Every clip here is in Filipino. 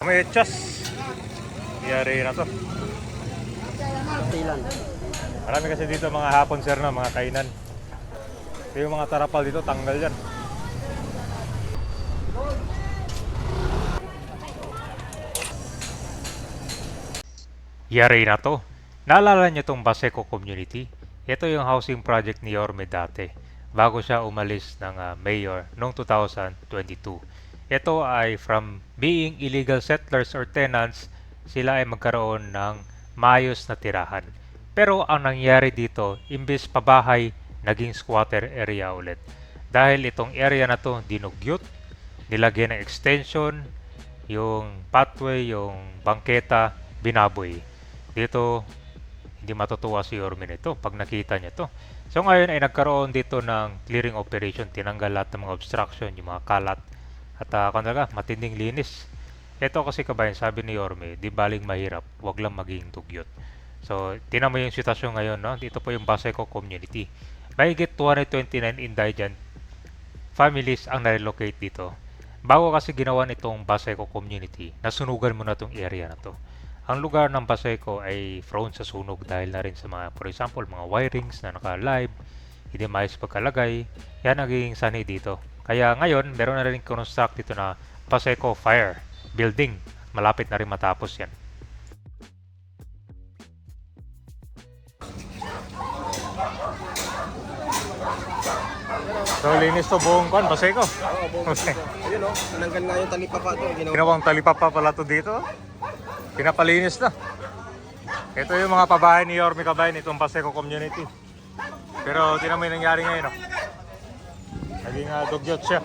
May etchas. Yari na to. Marami kasi dito mga hapon sir na mga kainan. So yung mga tarapal dito tanggal yan. Yari na to. Naalala niyo tong Baseco Community? Ito yung housing project ni Yorme dati bago siya umalis ng mayor noong 2022. Ito ay from being illegal settlers or tenants, sila ay magkaroon ng maayos na tirahan. Pero ang nangyari dito, imbes pabahay, naging squatter area ulit. Dahil itong area na to dinugyot, nilagyan ng extension, yung pathway, yung bangketa, binaboy. Dito, hindi matutuwa si Yorme nito pag nakita niya to. So ngayon ay nagkaroon dito ng clearing operation, tinanggal lahat ng mga obstruction, yung mga kalat, at matinding linis. Ito kasi kabayan, sabi ni Yorme, di baling mahirap, wag lang maging dugyot. So, tinan mo yung sitwasyon ngayon, no? Dito po yung Baseco community. Mahigit 229 indigent families ang na-relocate dito. Bago kasi ginawa nitong Baseco community, nasunugan mo na itong area na to. Ang lugar ng Baseco ay prone sa sunog dahil na rin sa mga, for example, mga wirings na naka-live, hindi maayos pagkalagay, yan naging sanay dito. Kaya ngayon, meron na rin construct dito na Baseco Fire Building. Malapit na rin matapos yan. So, linis to buong kwan, Baseco. Oo, buong Baseco. Ayun o, tinanggal nga yung talipapa doon. Ginawang talipapa pala to dito. Pinapalinis na. Ito yung mga pabahay ni Yorme kabayan, itong Baseco community. Pero tinan mo yung nangyari ngayon, no? Naging dugyot siya.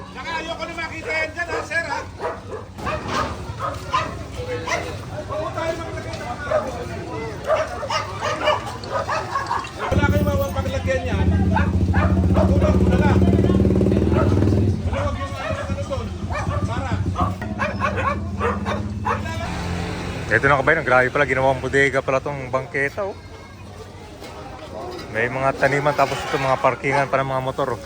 Saka ayoko na makita yan dyan ha, sir ha. Wala kayo mapaglagyan yan. Kulang ko na lang. Malawag yung ano doon. Para. Ito na kabayan, grabe pala, ginawang bodega pala tong bangketa, oh. May mga taniman, tapos ito mga parkingan para mga motor, oh.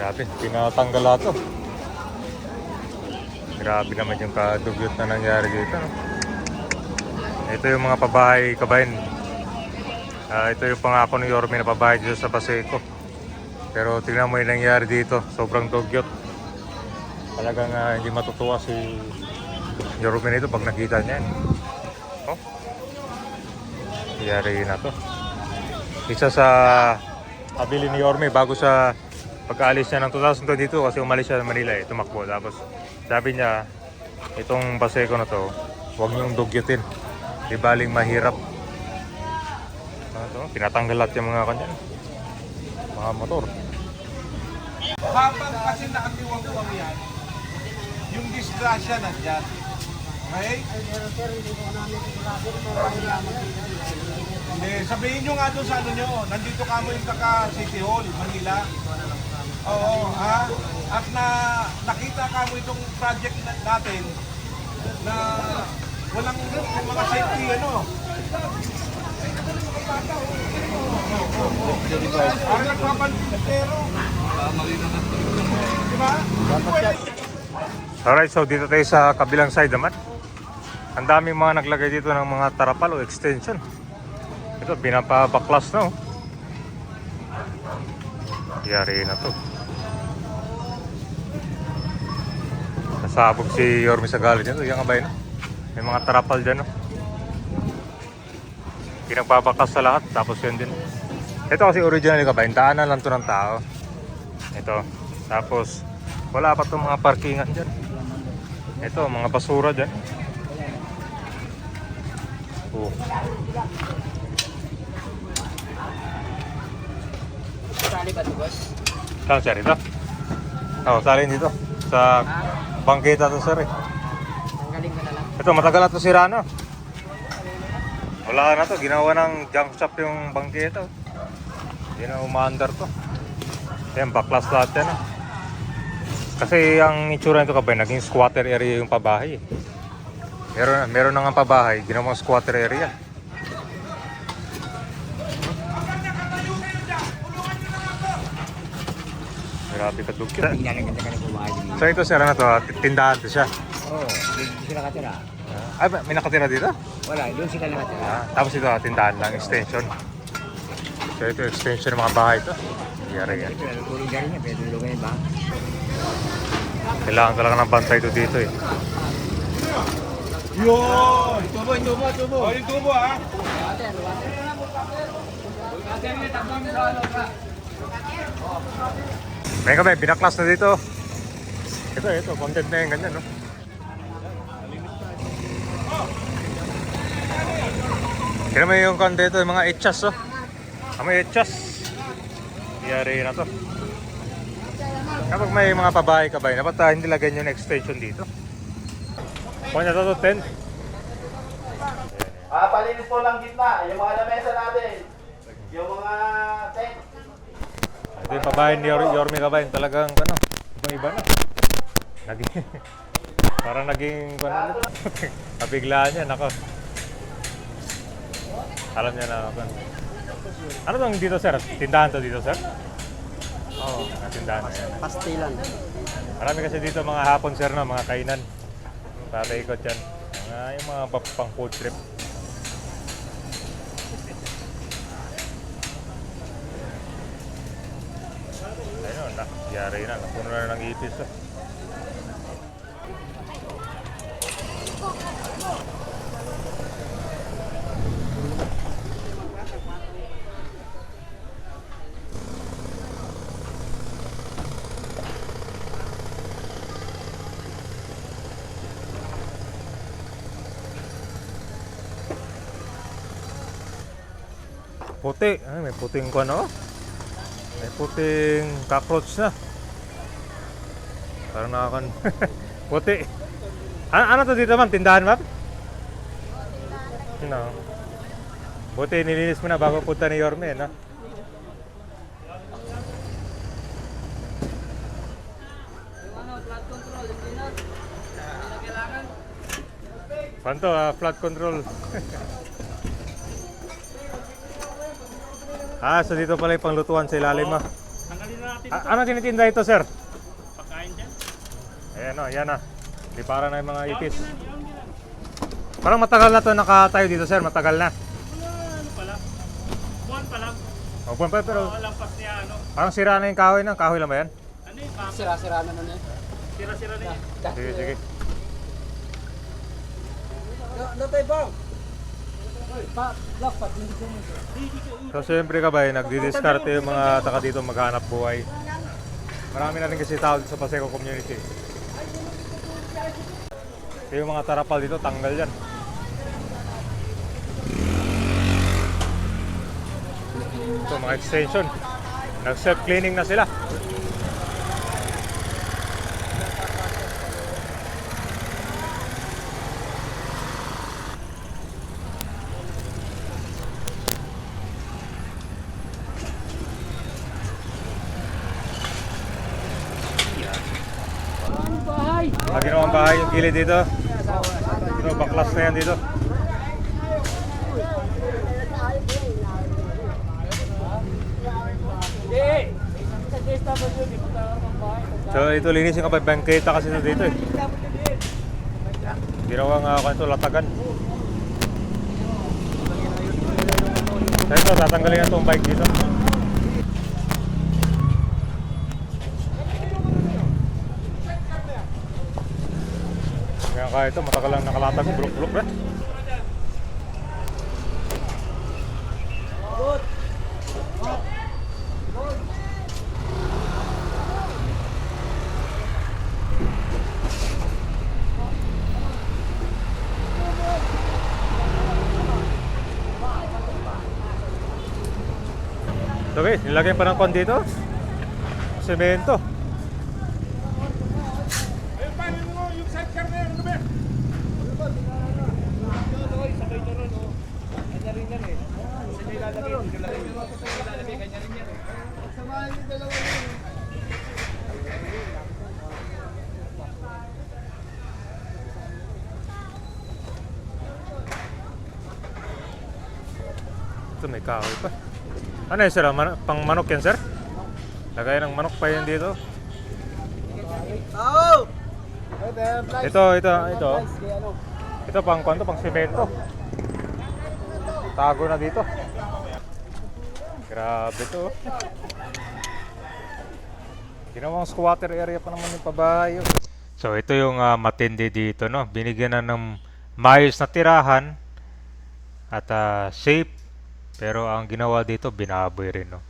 Grabe, pinatanggal lahat, oh. Grabe naman yung kadugyot na nangyari dito, no? Ito yung mga pabahay kabayan. Ito yung pangako ni Yorme na pabahay dito sa Baseco. Pero tingnan mo yung nangyari dito, sobrang dugyot. Talagang hindi matutuwa si Yorme nito pag nakita niya yan. Oh, nangyari na to. Isa sa pabili ni Yorme bago sa pagkaalis niya ng 2022 kasi umalis siya sa Manila, tumakbo. Tapos sabi niya, itong Baseco na to, huwag niyong dugyotin. Di baling mahirap. Pinatanggal lahat yung mga kanyan, mga motor. Habang kasi nakatiwang-tuwang yan, yung disgrasya nandyan. Okay? Hindi, sabihin nyo nga doon sa ano nyo, nandito ka mo yung City Hall, Manila. Oo, ha? At nakita ka mo itong project natin na walang mga safety ano. Parang nagpapalipero. Diba? Alright, so dito tayo sa kabilang side naman. Ang daming mga naglagay dito ng mga tarapal o extension. Ito, pinapabaklas na, oh. Yari na to. Nasabog si Yorme sa galit nito. Yan kabay na. May mga tarapal dyan, oh. Pinagpapaklas sa lahat, tapos yun din. Ito kasi originally kabayan, daanan lang to ng tao. Ito, tapos wala pa itong mga parkingan dyan. Ito, mga basura dyan. Oh. Sali ba ito, boss? Saan siya rito? Oo, salin dito. Sa bangketa to sir, eh. Tanggalin ka na lang. Ito, matagal na to sira, no? Wala na to, ginawa ng junk shop yung bangketa. Hindi na umaandar to. Ayan, baklas lahat yan, eh. Kasi ang itsura nito kabay, naging squatter area yung pabahay, eh. Meron na nga pabahay, ginawang squatter area. Grabe ka dugyo. Tingnan ang ganda ka na kumain din. So ito sir, ano to? Tindahan to siya. Oo, doon sila nakatira. Ay, may nakatira dito? Wala, doon sila nakatira. Tapos ito, tindahan lang, extension. So ito, extension ng mga bahay ito. Yari yan. Ito, natutulog na rin niya, pero tulungan yun ba? Kailangan talaga ng bantay ito dito eh. Yun! Tubo, tubo, tubo. O, yung tubo ha. May kami, binaklas na dito. Ito, content na yung ganyan, no? Kaya may yung content ito, yung mga etchas, oh. May etchas. Yari na to. Kapag may mga pabahay ka ba, dapat hindi lagyan yung extension dito. Kung na to, 10. Palinis po lang gitna, yung mga lamesa natin, yung mga tent. Ito yung pabahay ni Yorme Kabayan, talagang ano, ibang iba na. Naging, parang naging, ano, nabiglaan niya, nako. Alam niya na ako. Ano tong dito sir? Tindahan to dito sir? Oo, tindahan na yan. Pastilan. Marami kasi dito mga hapon sir no, mga kainan. Para ikot yan. Yung mga pang food trip. Ayun, yari na. Napuno na ng ipis. Oh. Puti. Ay, may puting ano? May puting cockroach na. Parang nakakan. Puti. Ano to dito ma'am? Tindahan ma'am? No. Buti nilinis mo na bago punta ni Yorme, no? Panto, flood control. So dito pala yung panglutuan sa ilalim mo. Ano tinitinda ito, sir? Pagkain dyan. Ayan o, yan na. Di para na yung mga ipis. Parang matagal na to nakatayo dito, sir. Matagal na. Ano pala? Buwan pa lang. O, buwan pa, pero Lampas niya ano. parang sira na yung kahoy na. Kahoy lang ba yan? Ano yung pang? Sira-sira na nun eh. Sira-sira na yan. Sige, sige. Natay bang? Lakpat, hindi ko mo. So siyempre ka ba, nagdi-discarte yung mga taka dito maghanap buhay. Marami na rin kasi tao dito sa Paseco community. Yung mga tarapal dito, tanggal yan. Ito mga extension. Nag-self-cleaning na sila. Lagi naman bahay yung gilid dito. Dito, baklas na yan dito. So ito linisin ka pa, bangketa kasi ito dito eh. Ginawa nga ako ito, latagan. So ito, tatanggalin na itong bike dito. Kaya ito, matagal lang nakalatag, bulok-bulok na. So guys, nilagay pa ng kon dito. Semento. Ayun pa, yung sidecar na yan, ano ba? Ito may kahoy pa. Ano yun sir? Pang manok yan sir? Lagay ng manok pa yan dito. Ito. Ito pang kwanto, pang semento. Tago na dito. Grabe to. Ginawang squatter area pa naman yung pabahay. So ito yung matindi dito, no. Binigyan na ng maayos na tirahan at safe. Pero ang ginawa dito, binaboy rin, no.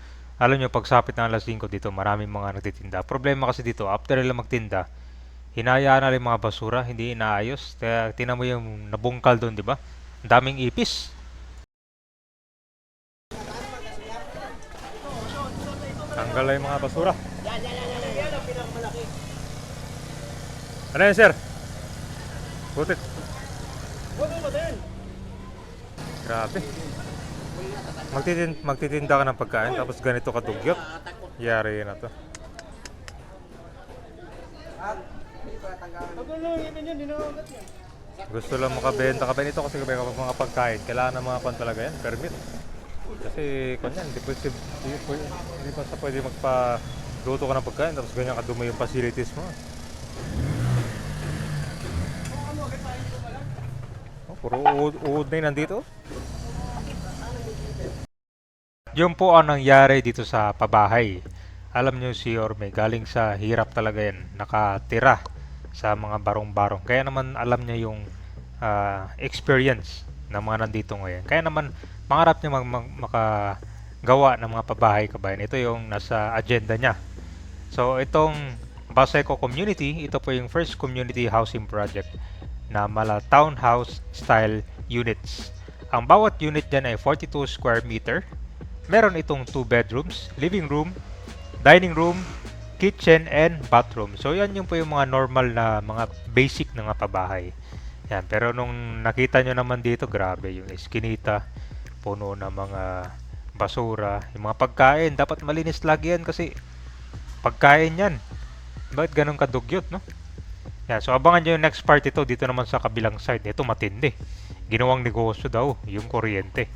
Alam nyo, pagsapit ng alas 5 dito, maraming mga nagtitinda. Problema kasi dito, after nila magtinda, hinayaan na rin mga basura, hindi inaayos. Kaya tinan mo yung nabungkal doon, di ba? Ang daming ipis. Tanggal na yung mga basura. Ano yan, sir? Butit. Grabe. Magtitinda ka ng pagkain tapos ganito kadugyot. Yari na to. Gusto lang makabenta ka ba nito kasi kapag mga pagkain, kailangan ng mga pan talaga yan, permit. Kasi kanyan, hindi pa sa pwede magpa-luto ka ng pagkain tapos ganyan kadumi yung facilities mo. Oh, puro uod na yun nandito. Yun po ang nangyari dito sa pabahay. Alam nyo si Orme, galing sa hirap talaga yan, nakatira sa mga barong-barong. Kaya naman alam niya yung experience ng mga nandito ngayon. Kaya naman mangarap niya makagawa ng mga pabahay kabayan. Ito yung nasa agenda niya. So itong Baseco Community, ito po yung first community housing project na mala townhouse style units. Ang bawat unit dyan ay 42 square meter. Meron itong 2 bedrooms, living room, dining room, kitchen, and bathroom. So yan yung po yung mga normal na mga basic na mga pabahay. Yan, pero nung nakita nyo naman dito, grabe yung eskinita, puno na mga basura, yung mga pagkain, dapat malinis lagi yan kasi pagkain yan. Bakit ganun kadugyot, no? Yan, so abangan nyo yung next part ito, dito naman sa kabilang side. Ito matindi. Ginawang negosyo daw, yung kuryente.